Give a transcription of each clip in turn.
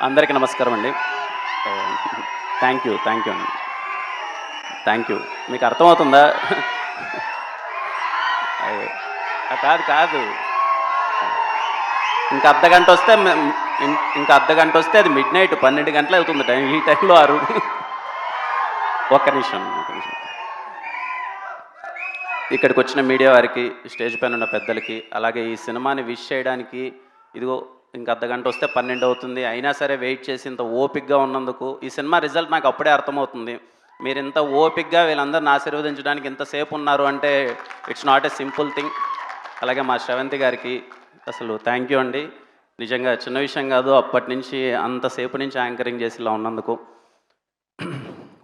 అందరికీ నమస్కారం అండి. థ్యాంక్ యూ అండి. Thank you. మీకు అర్థమవుతుందా? అయ్యో! కాదు. ఇంకా అర్ధగంట వస్తే ఇంకా అర్ధగంట వస్తే అది మిడ్‌నైట్ 12 గంటలు అవుతుంది టైం. ఈ టైంలో ఒక్క నిమిషం. ఇక్కడికి వచ్చిన మీడియా వారికి, స్టేజ్ పైన ఉన్న పెద్దలకి, అలాగే ఈ సినిమాని విష్ చేయడానికి ఇదిగో ఇంక అర్ధగంట వస్తే 12 అవుతుంది. అయినా సరే వెయిట్ చేసి ఇంత ఓపికగా ఉన్నందుకు, ఈ సినిమా రిజల్ట్ నాకు అప్పుడే అర్థమవుతుంది. మీరు ఇంత ఓపికగా వీళ్ళందరిని ఆశీర్వదించడానికి ఇంతసేపు ఉన్నారు అంటే it's not a simple thing. అలాగే మా శ్రవంతి గారికి అసలు థ్యాంక్ యూ అండి. నిజంగా చిన్న విషయం కాదు. అప్పటి నుంచి అంతసేపు నుంచి యాంకరింగ్ చేసి ఇలా ఉన్నందుకు.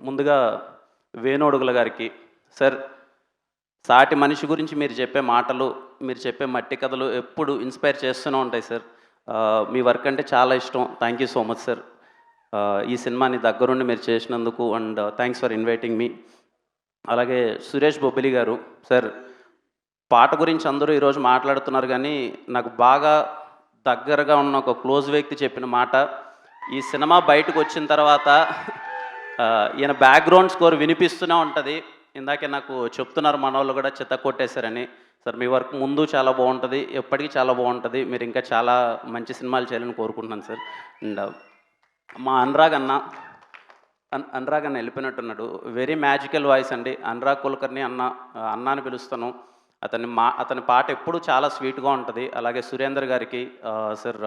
ముందుగా వేణోడుగుల గారికి, సార్ సాటి మనిషి గురించి మీరు చెప్పే మాటలు, మీరు చెప్పే మట్టి కథలు ఎప్పుడు ఇన్స్పైర్ చేస్తూనే ఉంటాయి సార్. మీ వర్క్ అంటే చాలా ఇష్టం. Thank you so much sir. ఈ సినిమాని దగ్గరుండి మీరు చేసినందుకు అండ్ థ్యాంక్స్ ఫర్ ఇన్వైటింగ్ మీ. అలాగే సురేష్ బొబ్బిలి గారు, సార్ పాట గురించి అందరూ ఈరోజు మాట్లాడుతున్నారు కానీ నాకు బాగా దగ్గరగా ఉన్న ఒక క్లోజ్ వ్యక్తి చెప్పిన మాట, ఈ సినిమా బయటకు వచ్చిన తర్వాత ఈయన బ్యాక్గ్రౌండ్ స్కోర్ వినిపిస్తూనే ఉంటుంది. ఇందాకే నాకు చెప్తున్నారు మనోళ్ళు కూడా చిత్త కొట్టేశారని. సార్ మీ వర్క్ ముందు చాలా బాగుంటుంది, ఎప్పటికీ చాలా బాగుంటుంది. మీరు ఇంకా చాలా మంచి సినిమాలు చేయాలని కోరుకుంటున్నాను సార్. అండ్ మా అనురాగ్ అన్న వెళ్ళిపోయినట్టున్నాడు. వెరీ మ్యాజికల్ వాయిస్ అండి. అనురాగ్ కులకర్ణి అన్న అని పిలుస్తాను. అతని పాట ఎప్పుడు చాలా స్వీట్గా ఉంటుంది. అలాగే సురేందర్ గారికి సార్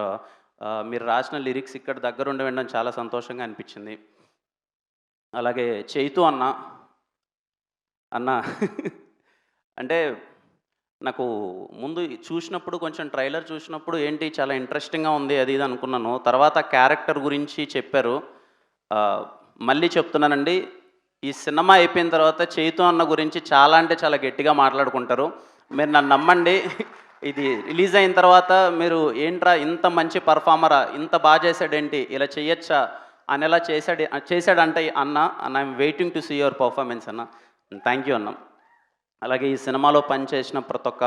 మీరు రాసిన లిరిక్స్ ఇక్కడ దగ్గరుండి వినడం చాలా సంతోషంగా అనిపించింది. అలాగే చైతు అన్న అంటే నాకు ముందు చూసినప్పుడు కొంచెం ట్రైలర్ చూసినప్పుడు ఏంటి చాలా ఇంట్రెస్టింగ్గా ఉంది అది ఇది అనుకున్నాను. తర్వాత క్యారెక్టర్ గురించి చెప్పారు. మళ్ళీ చెప్తున్నానండి, ఈ సినిమా అయిపోయిన తర్వాత చైతు అన్న గురించి చాలా అంటే చాలా గట్టిగా మాట్లాడుకుంటారు. మీరు నన్ను నమ్మండి, ఇది రిలీజ్ అయిన తర్వాత మీరు ఏంట్రా ఇంత మంచి పర్ఫార్మరా, ఇంత బాగా చేశాడేంటి, ఇలా చేయొచ్చా అనేలా చేశాడంటే అన్న I'm waiting to see your performance అన్న. థ్యాంక్ యూ అన్న. అలాగే ఈ సినిమాలో పనిచేసిన ప్రతి ఒక్క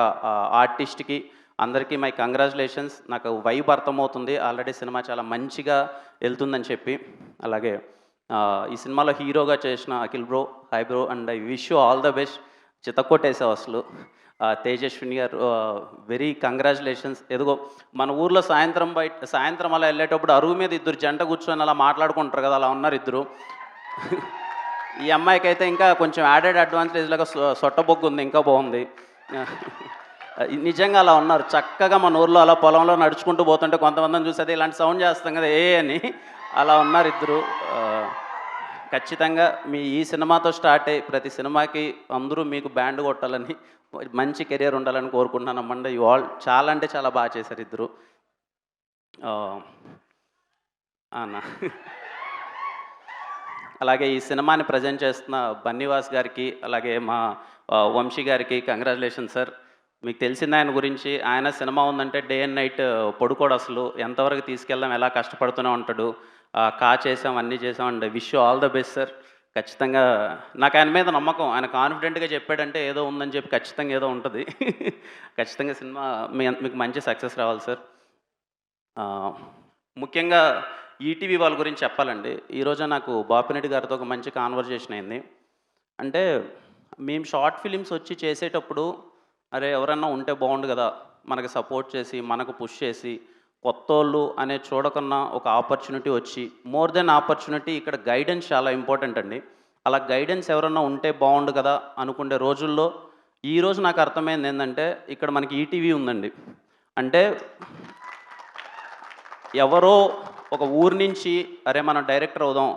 ఆర్టిస్ట్కి అందరికీ మై కంగ్రాచులేషన్స్. నాకు వైబ్ అర్థమవుతుంది, ఆల్రెడీ సినిమా చాలా మంచిగా వెళ్తుందని చెప్పి. అలాగే ఈ సినిమాలో హీరోగా చేసిన Akhil bro, hi bro, and I wish you all the best. చితక్కొట్టేసావు అసలు. తేజస్విని గారు వెరీ కంగ్రాచులేషన్స్. ఎదుగో మన ఊర్లో సాయంత్రం అలా వెళ్ళేటప్పుడు అరుగు మీద ఇద్దరు జంట కూర్చొని అలా మాట్లాడుకుంటారు కదా, అలా ఉన్నారు ఇద్దరు. ఈ అమ్మాయికి అయితే ఇంకా కొంచెం యాడెడ్ అడ్వాంటేజ్ లాగా సొట్టబొగ్గు ఉంది, ఇంకా బాగుంది. నిజంగా అలా ఉన్నారు చక్కగా. మన ఊర్లో అలా పొలంలో నడుచుకుంటూ పోతుంటే కొంతమందిని చూసి అదే ఇలాంటి సౌండ్ చేస్తాం కదా ఏ అని, అలా ఉన్నారు ఇద్దరు. ఖచ్చితంగా మీ ఈ సినిమాతో స్టార్ట్ అయ్యి ప్రతి సినిమాకి అందరూ మీకు బ్యాండ్ కొట్టాలని, మంచి కెరియర్ ఉండాలని కోరుకుంటున్నాను అమ్మండి. యు ఆల్ చాలా అంటే చాలా బాగా చేశారు ఇద్దరు. అన్న అలాగే ఈ సినిమాని ప్రజెంట్ చేస్తున్న బన్నీవాస్ గారికి, అలాగే మా వంశీ గారికి కంగ్రాచులేషన్ సార్. మీకు తెలిసింది ఆయన గురించి, ఆయన సినిమా ఉందంటే డే అండ్ నైట్ పడుకోడు అసలు. ఎంతవరకు తీసుకెళ్దాం, ఎలా కష్టపడుతూనే ఉంటాడు. చేసాం, అన్నీ చేసాం. And wish you all the best sir. ఖచ్చితంగా నాకు ఆయన మీద నమ్మకం. ఆయన కాన్ఫిడెంట్గా చెప్పాడంటే ఏదో ఉందని చెప్పి ఖచ్చితంగా ఏదో ఉంటుంది. ఖచ్చితంగా సినిమా మీకు మంచి సక్సెస్ రావాలి సార్. ముఖ్యంగా ఈటీవీ వాళ్ళ గురించి చెప్పాలండి. ఈరోజు నాకు బాపిరెడ్డి గారితో ఒక మంచి కాన్వర్జేషన్ అయింది. అంటే మేము షార్ట్ ఫిలిమ్స్ వచ్చి చేసేటప్పుడు అరే ఎవరన్నా ఉంటే బాగుండు కదా, మనకు సపోర్ట్ చేసి మనకు పుష్ చేసి, కొత్తోళ్ళు అనే చూడకున్నా ఒక ఆపర్చునిటీ వచ్చి, మోర్ దెన్ ఆపర్చునిటీ ఇక్కడ గైడెన్స్ చాలా ఇంపార్టెంట్ అండి. అలా గైడెన్స్ ఎవరన్నా ఉంటే బాగుండు కదా అనుకునే రోజుల్లో ఈరోజు నాకు అర్థమైంది ఏంటంటే ఇక్కడ మనకి ఈటీవీ ఉందండి. అంటే ఎవరో ఒక ఊరి నుంచి అరే మనం డైరెక్టర్ అవుదాం,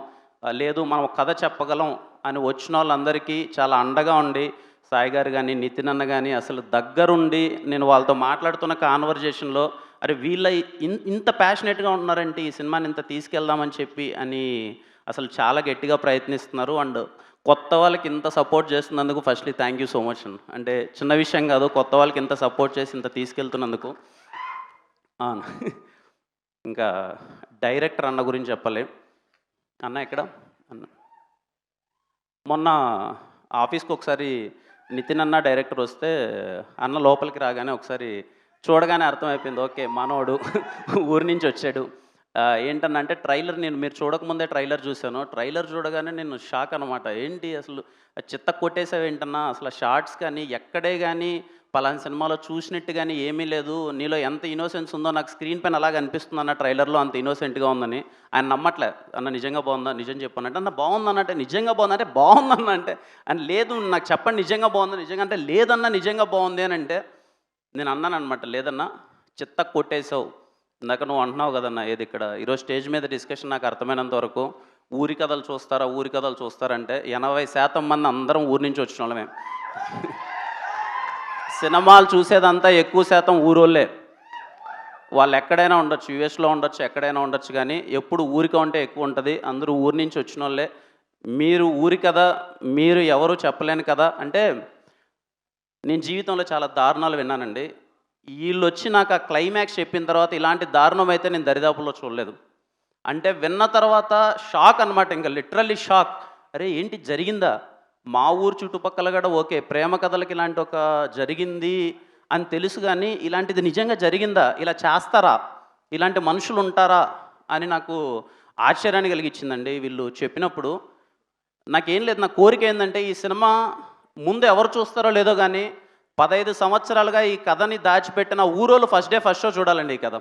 లేదు మనం కథ చెప్పగలం అని వచ్చిన వాళ్ళందరికీ చాలా అండగా ఉండి, సాయి గారు కానీ నితిన్ అన్న కానీ అసలు దగ్గరుండి నేను వాళ్ళతో మాట్లాడుతున్న కాన్వర్జేషన్లో అరే వీళ్ళ ఇంత ప్యాషనెట్గా ఉన్నారంటే ఈ సినిమాని ఇంత తీసుకెళ్దామని చెప్పి అని అసలు చాలా గట్టిగా ప్రయత్నిస్తున్నారు. అండ్ కొత్త వాళ్ళకి ఇంత సపోర్ట్ చేస్తున్నందుకు firstly thank you so much. అంటే చిన్న విషయం కాదు, కొత్త వాళ్ళకి ఇంత సపోర్ట్ చేసి ఇంత తీసుకెళ్తున్నందుకు. ఇంకా డైరెక్టర్ అన్న గురించి చెప్పాలి. అన్న ఎక్కడ అన్న మొన్న ఆఫీస్కి ఒకసారి నితిన్ అన్న డైరెక్టర్ వస్తే అన్న లోపలికి రాగానే ఒకసారి చూడగానే అర్థమైపోయింది, ఓకే మనోడు ఊరి నుంచి వచ్చాడు. ఏంటన్నా అంటే ట్రైలర్ మీరు చూడకముందే ట్రైలర్ చూశాను. ట్రైలర్ చూడగానే నేను షాక్ అనమాట. ఏంటి అసలు చిత్త కొట్టేసావేంటన్నా? అసలు షార్ట్స్ కానీ, ఎక్కడే గానీ పలానా సినిమాలో చూసినట్టు గానీ ఏమీ లేదు. నీలో ఎంత ఇన్నోసెన్స్ ఉందో నాకు స్క్రీన్ పైన అలాగ అనిపిస్తుందన్న ట్రైలర్‌లో అంత ఇన్నోసెంట్‌గా ఉందని. ఆయన నమ్మట్లే. "అన్న నిజంగా బావుందా? నిజం చెప్పు" అనంటే, "అన్న బావుందన్న" అంటే, "నిజంగా బావుందా?" అంటే, "బావుందన్న" అంటే, "అని లేదు నాకు చెప్పండి నిజంగా బావుందా? నిజంగా" అంటే, "లేదన్న నిజంగా బావుంది" అనంటే, నేను అన్నాననమాట, "లేదన్నా చిత్త కొట్టేసావు. ఇందాక నువ్వు అంటున్నావు కదన్నా ఏది ఇక్కడ ఈరోజు స్టేజ్ మీద డిస్కషన్ నాకు అర్థమైనంత వరకు ఊరి కథలు చూస్తారా ఊరి కథలు చూస్తారంటే 80% మంది అందరం ఊరి నుంచి వచ్చిన వాళ్ళమే. సినిమాలు చూసేదంతా ఎక్కువ శాతం ఊరోళ్ళే. వాళ్ళు ఎక్కడైనా ఉండొచ్చు, యూఎస్లో ఉండొచ్చు, ఎక్కడైనా ఉండొచ్చు, కానీ ఎప్పుడు ఊరిక ఉంటే ఎక్కువ ఉంటుంది. అందరూ ఊరి నుంచి వచ్చిన వాళ్ళే. మీరు ఊరి కథ మీరు ఎవరు చెప్పలేని కదా అంటే నేను జీవితంలో చాలా దారుణాలు విన్నానండి. ఈళ్ళొచ్చి నాకు ఆ క్లైమాక్స్ చెప్పిన తర్వాత ఇలాంటి దారుణం అయితే నేను దరిదాపుల్లో చూడలేదు. అంటే విన్న తర్వాత షాక్ అనమాట. ఇంక లిటరల్లీ షాక్. అరే! ఏంటి జరిగిందా? మా ఊరు చుట్టుపక్కల గూడా ఓకే. ప్రేమ కథలకి ఇలాంటి ఒక జరిగింది అని తెలుసు గానీ, ఇలాంటిది నిజంగా జరిగిందా? ఇలా చేస్తారా? ఇలాంటి మనుషులుంటారా? అని నాకు ఆశ్చర్యాన్ని కలిగించిందండి వీళ్ళు చెప్పినప్పుడు. నాకేం లేదు. నా కోరిక ఏందంటే ఈ సినిమా ముందు ఎవరు చూస్తారో లేదో గానీ 15 సంవత్సరాలుగా ఈ కథని దాచిపెట్టిన ఊరోళ్ళు ఫస్ట్ డే ఫస్ట్ షో చూడాలండి ఈ కథ.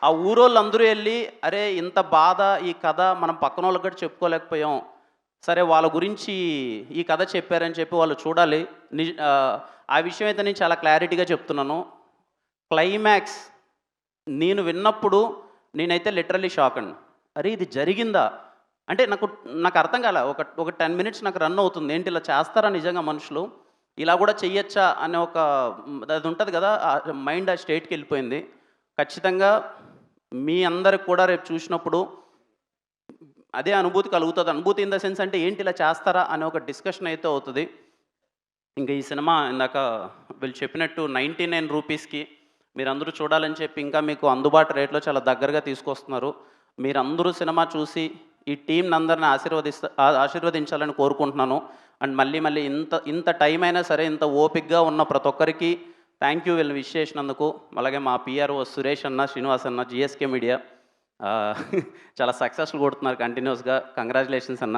ఆ ఊరోళ్ళందరూ ఎళ్లి, అరే! ఇంత బాధ ఈ కథ మనం పక్కనోళ్ళకి కూడా చెప్పుకోలేకపోయాం. సరే వాళ్ళ గురించి ఈ కథ చెప్పారని చెప్పి వాళ్ళు చూడాలి. ఆ విషయం అయితే నేను చాలా క్లారిటీగా చెప్తున్నాను. క్లైమాక్స్ నేను విన్నప్పుడు నేనైతే లిటరల్లీ షాక్ అండి. అరే! ఇది జరిగిందా? అంటే నాకు అర్థం కాలే. ఒక 10 మినిట్స్ నాకు రన్ అవుతుంది. ఏంటి ఇలా చేస్తారా నిజంగా మనుషులు? ఇలా కూడా చెయ్యొచ్చా అనే ఒక అది ఉంటది కదా! మైండ్ ఆ స్టేట్‌కెళ్ళిపోయింది. ఖచ్చితంగా మీ అందరికి కూడా రేపు చూసినప్పుడు అదే అనుభూతి కలుగుతది. అనుభూతి ఇన్ ద సెన్స్ అంటే ఏంటి ఇలా చేస్తారా అనే ఒక డిస్కషన్ అయితే అవుతది. ఇంక ఈ సినిమా ఇందాక వీళ్ళు చెప్పినట్టు 99 రూపీస్‌కి మీరందరూ చూడాలని చెప్పి ఇంకా మీకు అందుబాటు రేట్‌లో చాలా దగ్గరగా తీసుకొస్తున్నారు. మీరందరూ సినిమా చూసి ఈ టీమ్‌ని అందరిని ఆశీర్వదించాలని కోరుకుంటున్నాను. అండ్ మళ్ళీ మళ్ళీ ఇంత టైం అయినా సరే ఇంత ఓపికగా ఉన్న ప్రతి ఒక్కరికి థ్యాంక్ యూ వీళ్ళని విష్ చేసినందుకు. అలాగే మా పీఆర్ఓ సురేష్ అన్న, శ్రీనివాస్ అన్న, జీఎస్కే మీడియా చాలా సక్సెస్‌ఫుల్ కొడుతున్నారు కంటిన్యూస్‌గా. కంగ్రాచ్యులేషన్స్ అన్న.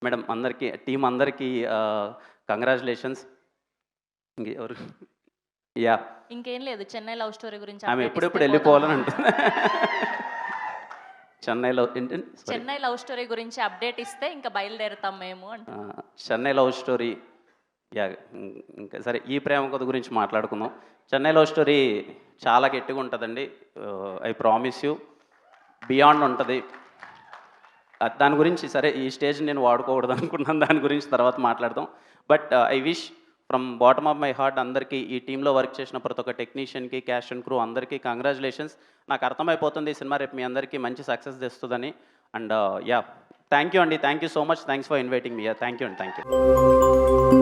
మేడం అందరికీ టీమ్ అందరికీ కంగ్రాచ్యులేషన్స్. ఇంకెవరు? యాహ్! ఇంకేం లేదు. 'చెన్నై లవ్ స్టోరీ' గురించి ఆమె అప్డేట్ ఎప్పుడెప్పుడు ఇస్తే వెళ్ళిపోవాలని పోదామా? ఉంటుంది. చెన్నైలో ఏంటండి? సారీ. 'చెన్నై లవ్ స్టోరీ' గురించి అప్డేట్ ఇస్తే ఇంక బయలుదేరుతాం మేము ఆ! అంటున్నా. 'Chennai love story' yeah! ఇంకా సరే ఈ ప్రేమ కథ గురించి మాట్లాడుకుందాం. 'చెన్నై లవ్ స్టోరీ' చాలా గట్టిగా ఉంటదండి. I promise you. బియాండ్ ఉంటది. దాని గురించి సరే ఈ స్టేజ్ నేను వాడుకోకూడదు అనుకున్నాను. దాని గురించి తర్వాత మాట్లాడదాం. But I wish from bottom of my heart అందరికీ ఈ టీమ్‌లో వర్క్ చేసిన ప్రతి ఒక్క టెక్నీషియన్‌కి, క్యాస్ట్ అండ్ క్రూ అందరికీ కంగ్రాచ్యులేషన్స్. నాకు అర్థమైపోతుంది ఈ సినిమా రేపు మీ అందరికీ మంచి సక్సెస్ తెస్తదని. And yeah! థ్యాంక్ యూ అండి. Thank you so much. Thanks for inviting me. Thank you అండి. Thank you.